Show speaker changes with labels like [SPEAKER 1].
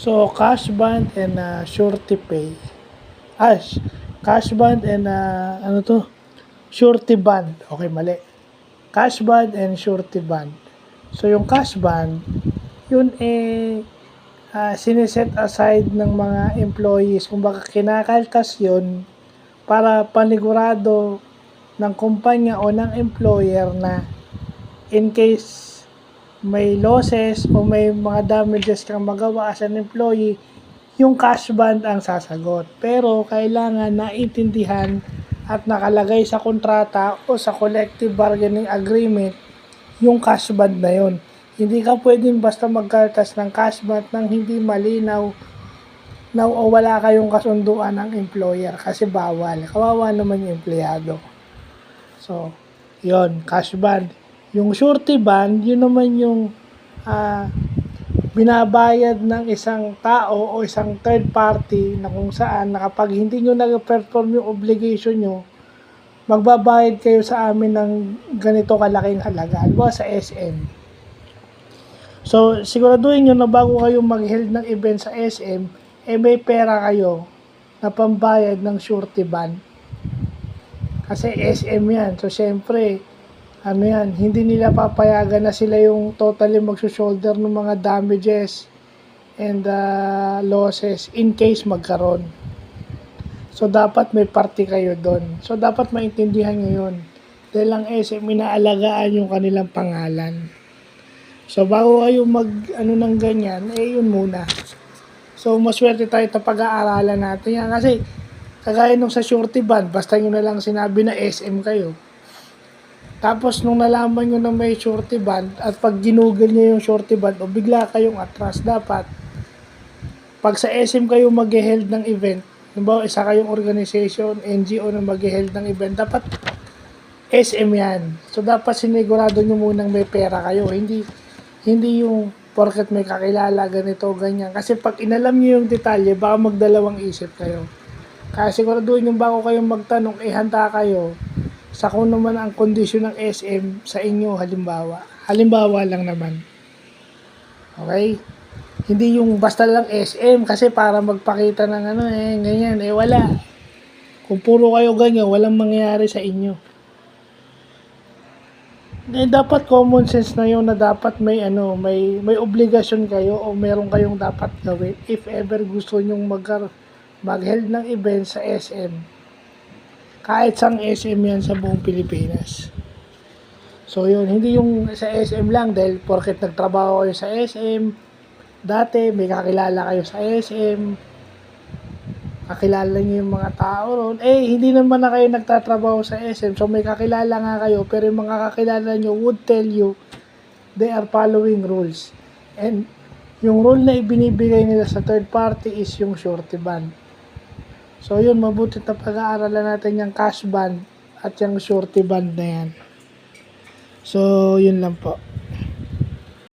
[SPEAKER 1] So, cash band and surety pay. Ah, cash band and ano to? Surety band. Okay, mali. Cash band and surety band. So, yung cash band, yun siniset aside ng mga employees. Kung baka kinakalkas yun para panigurado ng kumpanya o ng employer na in case may losses o may mga damages kang magawa as an employee, yung cash band ang sasagot. Pero kailangan naintindihan at nakalagay sa kontrata o sa collective bargaining agreement yung cash band na yun. Hindi ka pwedeng basta magkaltas ng cash band nang hindi malinaw na o wala kayong kasunduan ng employer kasi bawal. Kawawa naman yung empleyado. So, yon cash band. Yung surety band, yun naman yung binabayad ng isang tao o isang third party na kung saan na kapag hindi nyo nag-perform yung obligation nyo, magbabayad kayo sa amin ng ganito kalaking halaga. Halimbawa sa SM. So, siguraduhin nyo na bago kayo mag-held ng event sa SM, may pera kayo na pambayad ng surety band. Kasi SM yan. So, syempre, hindi nila papayagan na sila yung totally magsushoulder ng mga damages and losses in case magkaroon. So, dapat may party kayo doon. So, dapat maintindihan nyo yun. Dahil ang SM, inaalagaan yung kanilang pangalan. So, bago kayo ng ganyan, yun muna. So, maswerte tayo na pag-aaralan natin yan. Kasi, kagaya nung sa surety band, basta nyo na lang sinabi na SM kayo. Tapos, nung nalaman nyo na may surety band, at pag ginugol nyo yung surety band, o bigla kayong atras, dapat, pag sa SM kayo mag-held ng event, halimbawa, isa kayong organization, NGO na mag-held ng event, dapat SM yan. So, dapat sinigurado nyo munang may pera kayo. Hindi yung porket may kakilala, ganito, ganyan. Kasi pag inalam nyo yung detalye, baka magdalawang isip kayo. Kaya siguraduhin yung bago kayong magtanong, handa kayo sa kung naman ang kondisyon ng SM sa inyo, halimbawa. Halimbawa lang naman. Okay? Hindi yung basta lang SM kasi para magpakita ng ganyan, wala. Kung puro kayo ganyan, walang mangyayari sa inyo. Dapat common sense na yun na dapat may obligasyon kayo o meron kayong dapat gawin if ever gusto nyong mag-held ng event sa SM. Kahit sang SM yan sa buong Pilipinas. So yun, hindi yung sa SM lang dahil porket nagtrabaho kayo sa SM, dati may kakilala kayo sa SM, kakilala nyo yung mga tao ron, hindi naman na kayo nagtatrabaho sa SM, so may kakilala nga kayo, pero yung mga kakilala nyo would tell you they are following rules. And yung rule na ibinibigay nila sa third party is yung surety band. So yun, mabuti na pag-aaralan natin yung cash band at yung surety band na yan. So yun lang po.